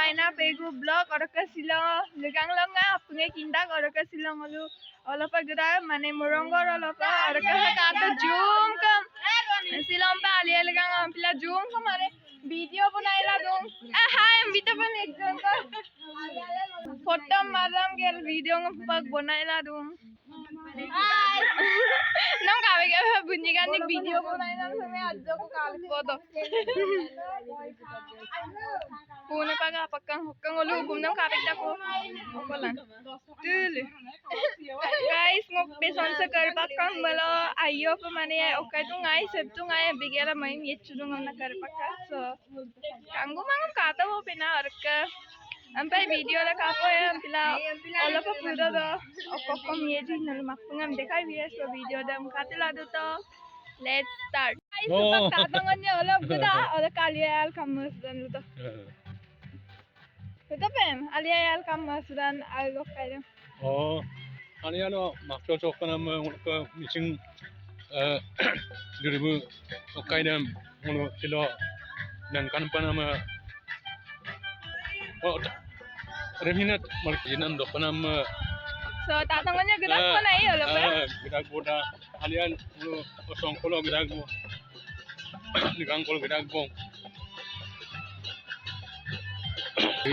China pegu blog orang ke Silong legang longa punya kindak orang ke Silong lalu orang apa gerak mana meronggar orang ke kata zoom ke Silong pe alia legang pila zoom ke mana video बनाए ला दूँ हाय video बने एकदम का photo मारम के video पग बनाए ला दूँ हाय नम कावे के बुन्नी का निक video बनाए ला समय आज जो को काल फोटो पुणे पगा पक्का हुक्का ngolu hukum nam kape ta ko okolan tul guys ngok beson se kar pakka malo ayo pa mane okai tu ngai seb tu ngai bigela main yechu ngam na kar pakka so kanggu mangam kata ho pena arka ampai video la kapo ya pila ala pa pura do okokom yeji nal makungam dekai bias so video dam katela do to let's start guys so katangannya ala buda ala kalial kamus dan lu to Ketapem, alial kamu sudah alok kaya. Oh, aliano makso cokkan am ke missing 2000 kaya ngono silo dan kan panama oh reminat markinan do panam So tatangannya gerak mana ya alok ya? Gerak boda alian ngono kosong kolo gerak bo. Nigang kolo gerak bo. So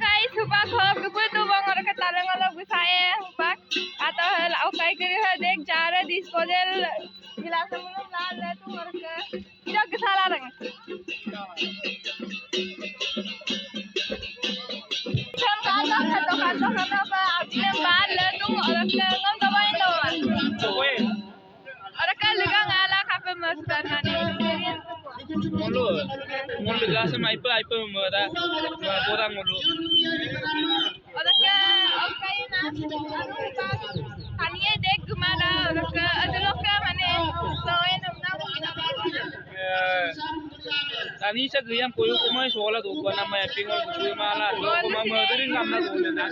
guys, hupak hop gubul tu bang orang ketalang orang busaya hupak atau lau kai kiri dek cara disposal gilas sebelum lalu tu orang ke tidak kesalah orang. Jam kata apa? Abis lalu tu orang ke ngam kawan tu orang. Orang ke lega ngala kape masukkan mana? Ngolu gas sama ipa mera orang ngolu orang ke okai na anu ka kaniye dek gumara orang ke adulok ke mana soalnya namna tani sa gayam koyo kumai sola do ko na mai pingo kuy mala do ko ma merdering namna do na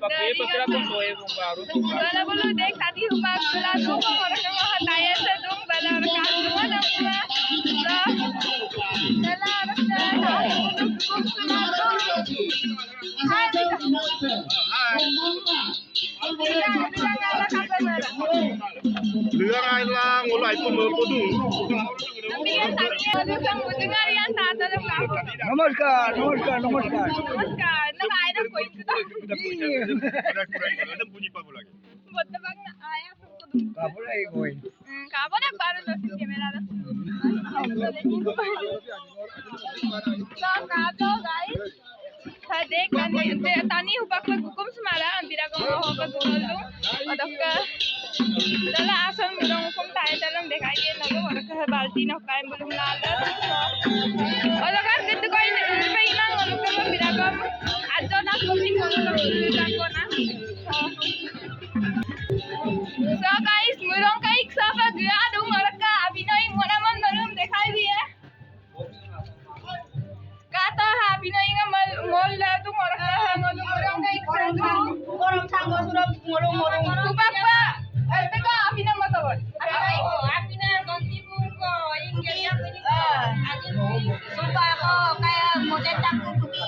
pakai pakra ko soe ko baru bala bolu dek tadi hupak bala do ko orang ke wah taya se dong bala orang ka semua namna bala Lừa ai la ngồi lại con mơ có đủ. नमस्कार नमस्कार नमस्कार नमस्कार नगाय ना कोई बोलते bug आया सबको काबुल है कोई काबुल है बारह दस कैमरा दा तो कातो गाइस देख tani hupak la gukum semala ambira ko ho ka dulu adakka dala asam dong hukum tay dalam dekai ye nago orka balti na kai bulum lala adakka kitu koi pe imang orka ambira ko ajo na komni ko ko na so guys murong kai safa gya dong orka abinai mona man dalam dekai diye kata happy na inga mall la tu orang kai orang sanggo sudah ngorong tupak pa teka happy na matawat happy na ganti ko inggeria aji sumpah ko kayak model tak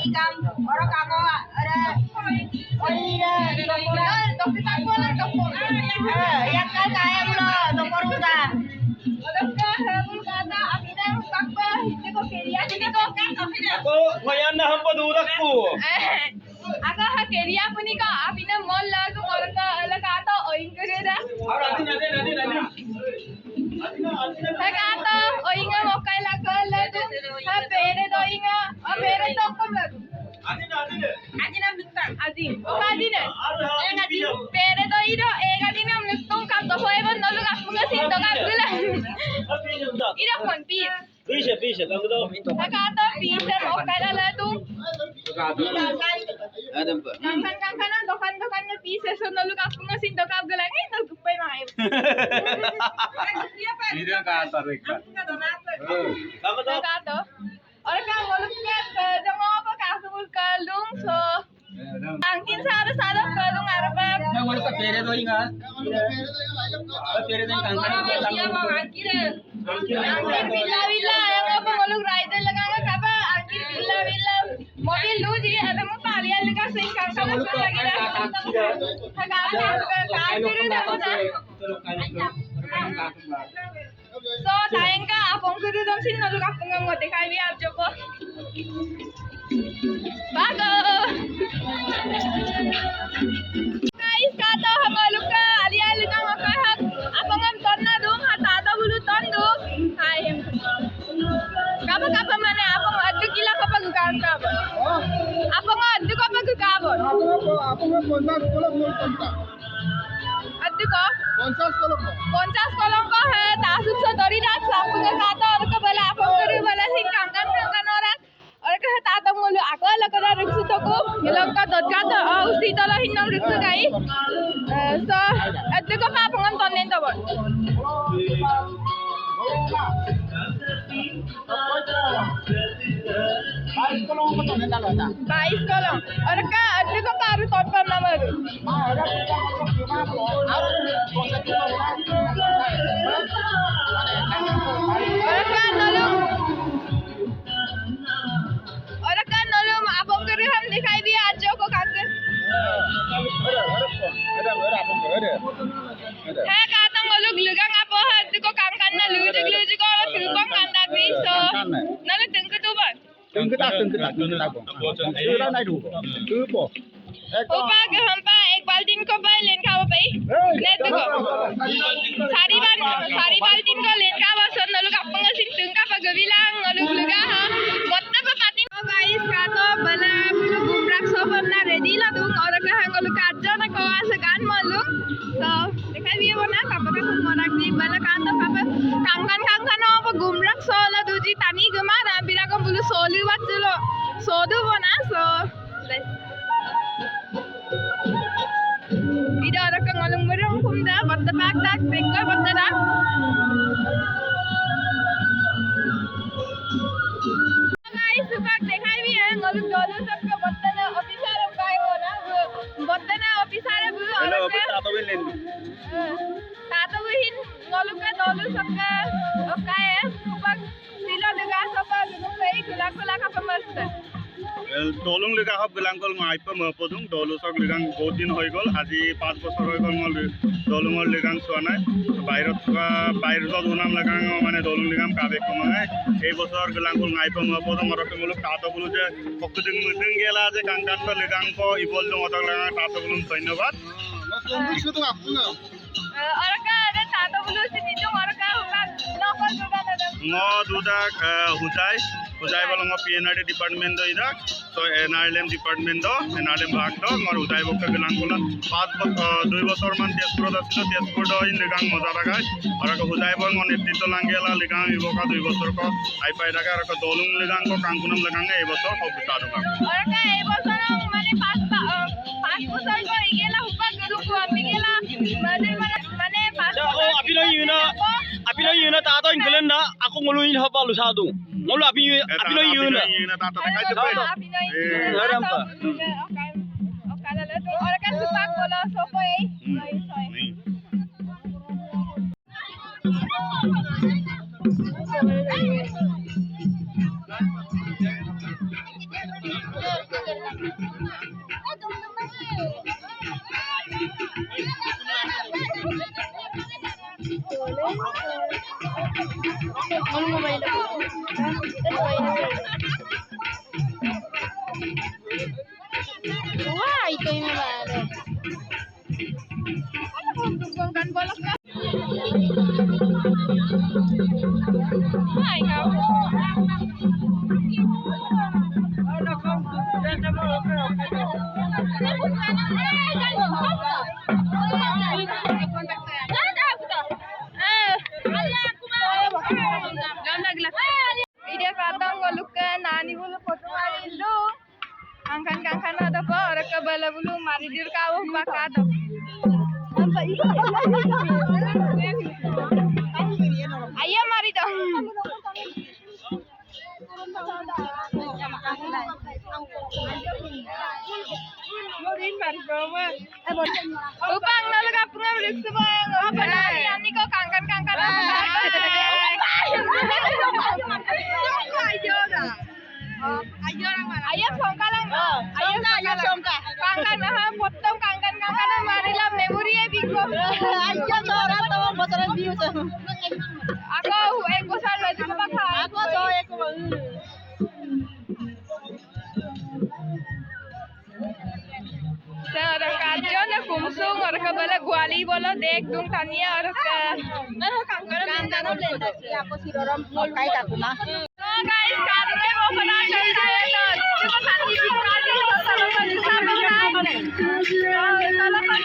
ikam orang kako ada olira dokter tak boleh dokter ya kan kayak mula dokter udah adakah habul kata happy na pakpa hindi ko keria hindi ko ko ngayon na hampa durak ko aga ha keria puni ka apina mall la tu orang ka laka to oing ke da aur nadi ha ka to oing mo kai la ka la tu ha pere do inga a pere to kom la aji na bitan aji o aji ne aji pere do iro ega din am tum kam to hoy bon no lu ka puga sin to ka gula iro kon pis Bisa kamu tahu. Kata bisa mau kaya lah tu. Ada apa? Kan dokan bisa so nalu kapu ngasin dokap gelang ini nalu kupai mai. Ini kata mereka. Kamu tahu? Kata. Orang kan mulutnya jangan apa kasut kalung so. Angkin sada kalung apa? Yang mulut pere do ingat. Pere do kangkang. Angkin bila yang apa muluk rider laganga kapa angkin bila So tayang ka apong kudu dong sin nalu kapung ngote kai bi ajo ko. Bago. Guys, kato hangaluk ka ali-ali ka makahat. Apong am ton na dung hatata bulu ton dung. Hai hem. Kapa mana apong addu kila kapag ganta. Apong addu kapag gabon. Aku 50 kolom mul konta. Addu ko 50 kolom. 50 kolom ko hai tasuk sa dori rak sapung ka kata aur ka bala apong kari bala sin kangan orang. और कहे तातम मोलु आकल करा रखसु तको यलंका ददका त उसी तला हिन्नम रखसु गाई सो अद्दको पापंगम तन्नेन तबन 22 kolom और का अद्दको पारु तोटपन नमरु और का नलु और का नलुम आपन करे हम दिखाई भी आज को काके है का तंग लोग लुगांग आप हद को काम करना लुज को तुको कांदा भी सो नले तंग तो बन Tengke tak. Ira nai du. Po. ओपा के हम पा एक बाल्टीन को पाई लेन खाओ पाई ले देखो सारी बाल्टीन को लेन खाओ सो नलु कापंग सिन तुंगा पगविलांग नलु लुगा हा बत्ता को पाती गाइस का तो बला बुलु गुमराक सब अपना रेडी ला दूं और का हंगलु काजो ना को आसे गान मालूम तो दिखाई भी बना कापा का मराक दी बला कान तो कापा कांगन अब गुमराक सो ला दूजी तानी गमा ना बिरा को बुलु सोलु बाचलो सोदु बना सो Ida ada kang ngalung merong kumda batta pak tak bekor batta dak guys supak dekhai bhi hai ngalung dolu sab ko batta na officer am kai ho na batta na officer bu Hello, tato bin len. tato bu hin ngalung ka dolu sab ka kai hai supak silo dega sab ngalung kai kula ka pamasta Dolung lega hab gelangkol ngaipa mapodung dolu sok legang বহুত দিন হৈ গল আজি 5 বছৰ হৈ গল মল দলুঙৰ লেগাং চোৱা নাই বাহিৰত উনাম লেগাং মানে দলুং লেগাম কাবে কমাই এই বছৰ গেলাংকল ngaipa mapodung মৰকে মুলুক তাতো বলু যে পকদিং মিটিং গেলা যে কাংকান তো লেগাং কো ইবল দং অতক লেগাং তাতো বলু ধন্যবাদ শুধু আপনা और का अरे तातो बलु सिनी जो और का होगा नौकर जुड़ा ना म दुदाक हुजाई बल म पीएनआरडी डिपार्टमेंट दो इधर तो एनआरएलएम डिपार्टमेंट दो एनआरएलएम भाग दो मोर हुजाई बक गलांगोला 2 বছর মান তেজপুর আছিল তেজপুর দো इन लेगांग मजा लगाय और का हुजाई बल म नेतृत्व लांगेला लेगांग इबका 2 বছর को आई पाई लगा और का दोलुंग लेगांग को कांकुनम लेगांग ए বছর सब बिता दूंगा और का ए বছর माने 5 বছর को इगेला हुपा गुरु को अपिगेला माने 5 ओ अपिनो युना तातो इंगलन ना aku nguluin hapa lu satu ngulu apino yuna तातो काय ते ngaram pa ओका ले तो और का सुपाक बोलो सोको ए Wah, itu yang mana? Bukan bolak kan? Hai kau. Ida kadang walukan nani bulu foto mari lu. Angkan ada apa? Orang kebala bulu mari dir kau bakar ada. Ayah mari dong. Upang nalu kapung amrik semua. Apa nani kau kangkan. Ayah songka lang. Ayah songka. Kangkan nah potong kangkan mari Ako, ek bosar lagi apa kah? Saya orang kajian ya kumsung orang kebala guali bola dek dung tania orang ke. So guys, sekarang saya mau pernah cerita ya tuh. Cuma tadi kita aja kalau bisa benar. Kalau